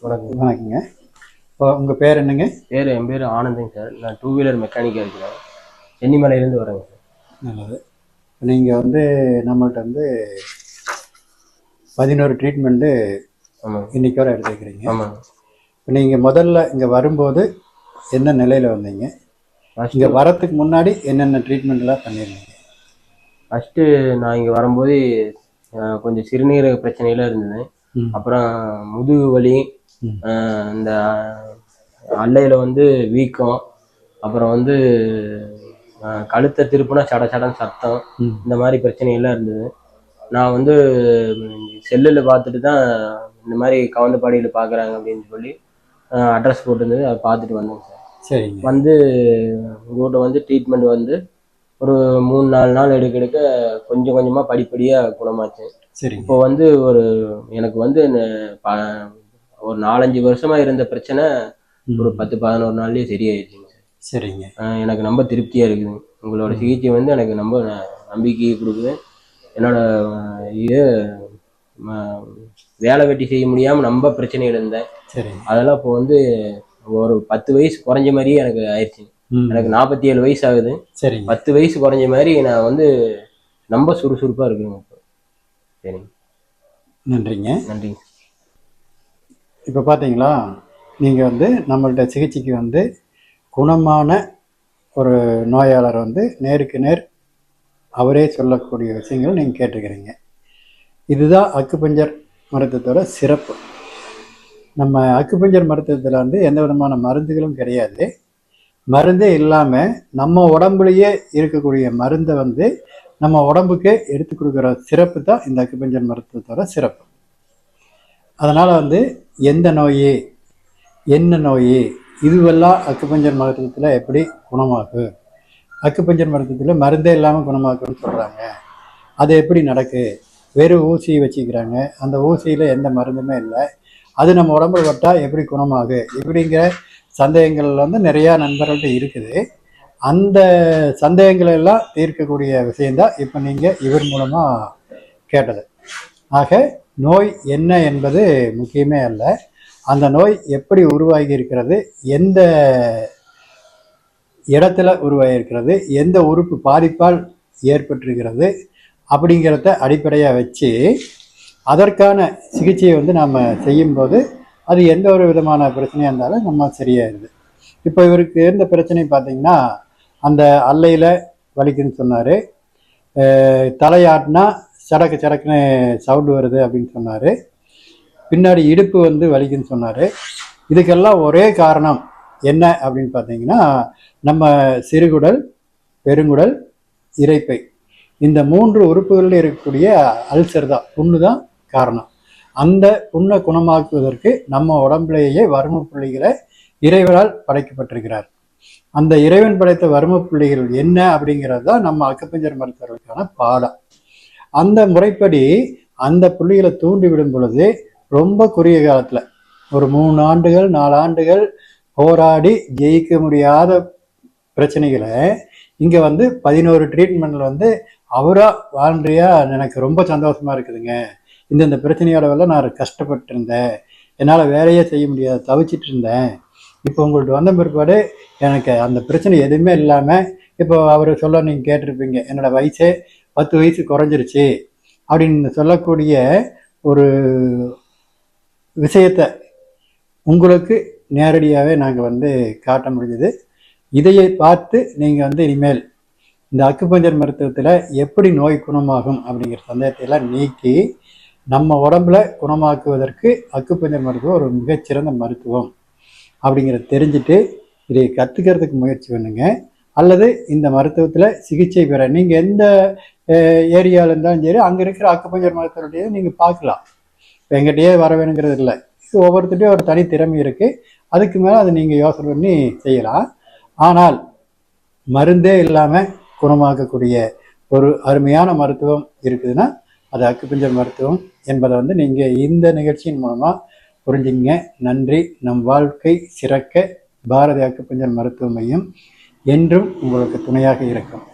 வணக்கம். வணக்கங்க. இப்போ உங்கள் பேர் என்னங்க? என் பேர் ஆனந்துங்க சார். நான் 2 வீலர் மெக்கானிக்காக இருக்கிறேன். சென்னிமலையிலேருந்து வரேங்க சார். நல்லது. நீங்கள் நம்மள்ட்ட 11 ட்ரீட்மெண்ட்டு ஆமாங்க. இன்றைக்கி வரை எடுத்துக்கிறீங்க. ஆமாங்க. இப்போ நீங்கள் முதல்ல இங்கே வரும்போது என்ன நிலையில் வந்தீங்க? இங்கே வரத்துக்கு முன்னாடி என்னென்ன ட்ரீட்மெண்ட்லாம் பண்ணியிருந்தீங்க? ஃபஸ்ட்டு நான் இங்கே வரும்போது கொஞ்சம் சிறுநீரக பிரச்சனைலாம் இருந்தது. அப்புறம் முதுகு வலி, இந்த அல்லையில் வீக்கம், அப்புறம் கழுத்தை திருப்புனா சட சடன்னு சத்தம், இந்த மாதிரி பிரச்சனைகள்லாம் இருந்தது. நான் செல்லில் பார்த்துட்டு தான் இந்த மாதிரி கவுந்தப்பாடியில் பார்க்குறாங்க அப்படின்னு சொல்லி அட்ரஸ் போட்டிருந்தது. அதை பார்த்துட்டு வந்தேங்க சார். சரி. உங்கள்கிட்ட ட்ரீட்மெண்ட் ஒரு 3-4 நாள் எடுக்க கொஞ்சம் கொஞ்சமாக படிப்படியாக குணமாச்சு. சரி. இப்போ எனக்கு ஒரு 4-5 வருஷமாக இருந்த பிரச்சனை ஒரு 10-11 நாள்லேயே சரியாயிடுச்சுங்க சார். சரிங்க. எனக்கு ரொம்ப திருப்தியாக இருக்குது. உங்களோட சிகிச்சை எனக்கு ரொம்ப நம்பிக்கையை கொடுக்குது. என்னோட வேலை வெட்டி செய்ய முடியாமல் ரொம்ப பிரச்சனைகள் இருந்தேன். சரி. அதெல்லாம் இப்போ ஒரு 10 வயசு குறைஞ்ச மாதிரியே எனக்கு ஆயிடுச்சு. எனக்கு 47 வயசு ஆகுது. சரி. 10 வயசு குறைஞ்ச மாதிரி நான் ரொம்ப சுறுசுறுப்பாக இருக்குங்க இப்போ. சரிங்க. நன்றிங்க. நன்றிங்க. இப்போ பார்த்தீங்களா, நீங்கள் நம்மள்ட்ட சிகிச்சைக்கு குணமான ஒரு நோயாளர் நேருக்கு நேர் அவரே சொல்லக்கூடிய விஷயங்கள் நீங்கள் கேட்டுக்கிறீங்க. இதுதான் அக்குபஞ்சர் மருத்துவத்தோட சிறப்பு. நம்ம அக்குபஞ்சர் மருத்துவத்தில் எந்த விதமான மருந்துகளும் கிடையாது. மருந்தே இல்லாமல் நம்ம உடம்புலையே இருக்கக்கூடிய மருந்தை நம்ம உடம்புக்கு எடுத்து கொடுக்குற சிறப்பு தான் இந்த அக்குபஞ்சர் மருத்துவத்தோட சிறப்பு. அதனால் எந்த நோய், என்ன நோய், இதுவெல்லாம் அக்குபஞ்சர் மருத்துவத்தில் எப்படி குணமாகும், அக்குபஞ்சர் மருத்துவத்தில் மருந்தே இல்லாமல் குணமாக்குன்னு சொல்கிறாங்க, அது எப்படி நடக்கு, வெறும் ஊசி வச்சுக்கிறாங்க, அந்த ஊசியில் எந்த மருந்துமே இல்லை, அது நம்ம உடம்புல பட்டால் எப்படி குணமாகும், இப்படிங்கிற சந்தேகங்கள் நிறையா நண்பர்கள்ட்ட இருக்குது. அந்த சந்தேகங்கள் எல்லாம் தீர்க்கக்கூடிய விஷயந்தான் இப்போ நீங்கள் இவர் மூலமாக கேட்டது. ஆக நோய் என்ன என்பது முக்கியமே அல்ல, அந்த நோய் எப்படி உருவாகி இருக்கிறது, எந்த இடத்துல உருவாகி இருக்கிறது, எந்த உறுப்பு பாதிப்பால் ஏற்பட்டிருக்கிறது அப்படிங்கிறத அடிப்படையாக வச்சு அதற்கான சிகிச்சையை நாம் செய்யும்போது அது எந்த ஒரு விதமான பிரச்சனையாக இருந்தாலும் நம்ம சரியாயிருது. இப்போ இவருக்கு இருந்த பிரச்சனை பார்த்திங்கன்னா, அந்த அல்லையில் வலிக்குன்னு சொன்னார், தலையாட்டினா சடக்கு சடக்குன்னு சவுண்டு வருது அப்படின்னு சொன்னார், பின்னாடி இடுப்பு வலிக்குன்னு சொன்னார். இதுக்கெல்லாம் ஒரே காரணம் என்ன அப்படின்னு பார்த்தீங்கன்னா, நம்ம சிறுகுடல், பெருங்குடல், இரைப்பை, இந்த 3 உறுப்புகளில் இருக்கக்கூடிய அல்சர் தான், புண்ணு தான் காரணம். அந்த புண்ணை குணமாக்குவதற்கு நம்ம உடம்புலேயே வர்ம புள்ளிகளை இறைவனால் படைக்கப்பட்டிருக்கிறார். அந்த இறைவன் படைத்த வர்ம புள்ளிகள் என்ன அப்படிங்கிறது தான் நம்ம அக்குபஞ்சர் மருத்துவர்களுக்கான பாடம். அந்த முறைப்படி அந்த புள்ளிகளை தூண்டி விடும் பொழுது ரொம்ப குறுகிய காலத்தில் ஒரு 3 ஆண்டுகள் 4 ஆண்டுகள் போராடி ஜெயிக்க முடியாத பிரச்சனைகளை இங்கே 11 ட்ரீட்மெண்ட்டில் அவரா வாழ்றியா, எனக்கு ரொம்ப சந்தோஷமா இருக்குதுங்க, இந்த பிரச்சனையோட நான் கஷ்டப்பட்டு இருந்தேன், என்னால் வேலையே செய்ய முடியாது, தவிச்சிட்டு இருந்தேன், இப்போ உங்கள்கிட்ட வந்த பிற்பாடு எனக்கு அந்த பிரச்சனை எதுவுமே இல்லாமல், இப்போ அவர் சொல்ல நீங்கள் கேட்டிருப்பீங்க, என்னோடய வயசே 10 வயசு குறைஞ்சிருச்சு அப்படின்னு சொல்லக்கூடிய ஒரு விஷயத்தை உங்களுக்கு நேரடியாகவே நாங்கள் காட்ட முடிஞ்சது. இதையை பார்த்து நீங்கள் இனிமேல் இந்த அக்குபஞ்சர் மருத்துவத்தில் எப்படி நோய் குணமாகும் அப்படிங்கிற சந்தேகத்தையெல்லாம் நீக்கி நம்ம உடம்புல குணமாக்குவதற்கு அக்குபஞ்சர் மருத்துவம் ஒரு மிகச்சிறந்த மருத்துவம் அப்படிங்கிறத தெரிஞ்சுட்டு இதை கற்றுக்கிறதுக்கு முயற்சி பண்ணுங்க. அல்லது இந்த மருத்துவத்தில் சிகிச்சை பெற நீங்கள் எந்த ஏரியாவில் இருந்தாலும் சரி, அங்கே இருக்கிற அக்குபஞ்சர் மருத்துவருடைய நீங்கள் பார்க்கலாம். இப்போ எங்கிட்டயே வர வேணுங்கிறது இல்லை, இது ஒவ்வொருத்தருடையும் ஒரு தனி திறமை இருக்குது, அதுக்கு மேலே அதை நீங்கள் யோசனை பண்ணி செய்யலாம். ஆனால் மருந்தே இல்லாமல் குணமாக்கக்கூடிய ஒரு அருமையான மருத்துவம் இருக்குதுன்னா அது அக்குபஞ்சர் மருத்துவம் என்பதை நீங்கள் இந்த நிகழ்ச்சியின் மூலமாக புரிஞ்சுங்க. நன்றி. நம் வாழ்க்கை சிறக்க பாரதி அக்குபஞ்சர் மருத்துவ மையம் என்றும் உங்களுக்கு துணையாக இருக்கும்.